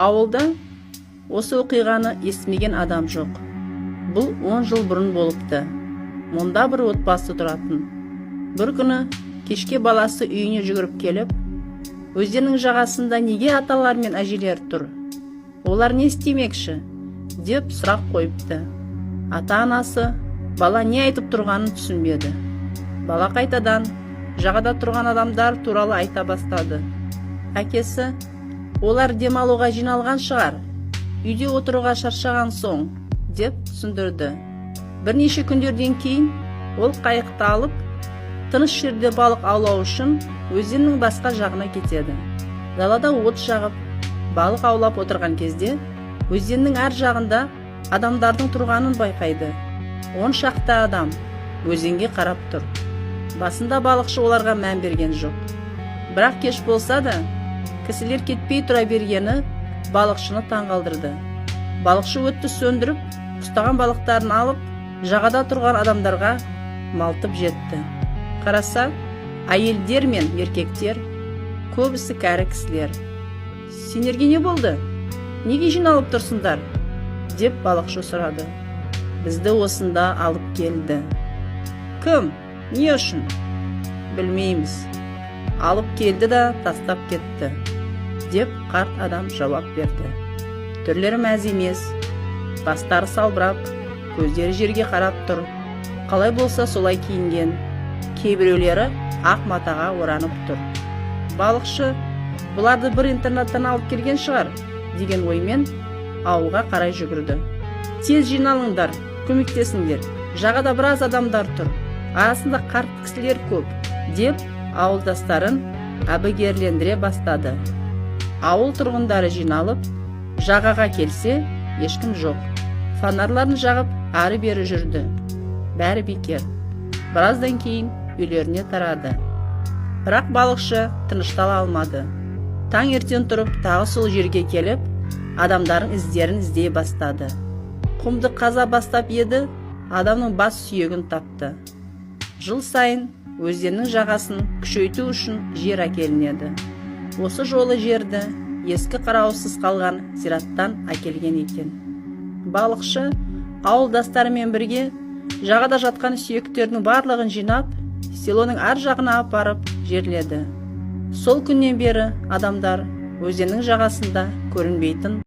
Ауылда осы оқиғаны естімеген адам жоқ. Бұл 10 жыл бұрын болыпты. Мұнда бір отбасы тұратын. Бір күні кешке баласы үйіне жүгіріп келіп, өздерінің жағасында неге аталар мен әжелер тұр? Олар не істемекші? Деп сұрақ қойыпты. Ата-анасы бала не айтып тұрғанын түсінбеді. Бала қайтадан жағада тұрған адамдар туралы айта бастады. Әкесі: олар демалуға жиналған шығар, үйде отыруға шаршаған соң, деп түсіндірді. Бірнеше күндерден кейін ол қайықты алып, тыныш жерде балық аулау үшін өзеннің басқа жағына кетеді. Далада от жағып, балық аулап отырған кезде өзеннің әр жағында адамдардың тұрғанын байқайды. 10 шақты адам өзенге қарап тұр. Басында балықшы оларға мән берген жоқ. Бірақ кеш болса да, кісілер кетпей тұра бергені балықшыны таңғалдырды. Балықшы өтті сөндіріп, ұстаған балықтарын алып, жағада тұрған адамдарға малтып жетті. Қараса, әйелдер мен еркектер, көбісі кәрі кісілер. Сендерге не болды? Неге жиналып тұрсыңдар? Деп балықшы сұрады. Бізді осында алып келді. Кім? Не үшін? Білмейміз. Алып келді да тастап кетті, деп қарт адам жауап берді. Түрлері мәз емес, бастары салбырап, көздері жерге қарап тұр. Қалай болса солай киінген, кейбіреулері ақ матаға оранып тұр. Балықшы бұларды бір интернаттан алып келген шығар, деген оймен ауылға қарай жүгірді. Тез жиналыңдар, көмектесіңдер, жағада біраз адамдар тұр, арасында қарт кісілер көп, деп ауылдастарын әбігерлендіре бастады. Ауыл тұрғындары жиналып, жағаға келсе, ешкім жоқ. Фонарларын жағып, ары-бері жүрді. Бәрі бекер. Біраздан кейін үйлеріне тарады. Бірақ балықшы тыныштала алмады. Таң ертең тұрып, тағы сол жерге келіп, адамдардың іздерін іздей бастады. Құмды қаза бастап еді, адамның бас сүйегін тапты. Жыл сайын өзеннің жағасын күшейту үшін жер әкелінеді. Осы жолы жерді ескі қараусыз қалған зираттан әкелген екен. Балықшы ауылдастарымен бірге жағада жатқан сүйектердің барлығын жинап, селоның ар жағына апарып жерледі. Сол күннен бері адамдар өзеннің жағасында көрінбейтін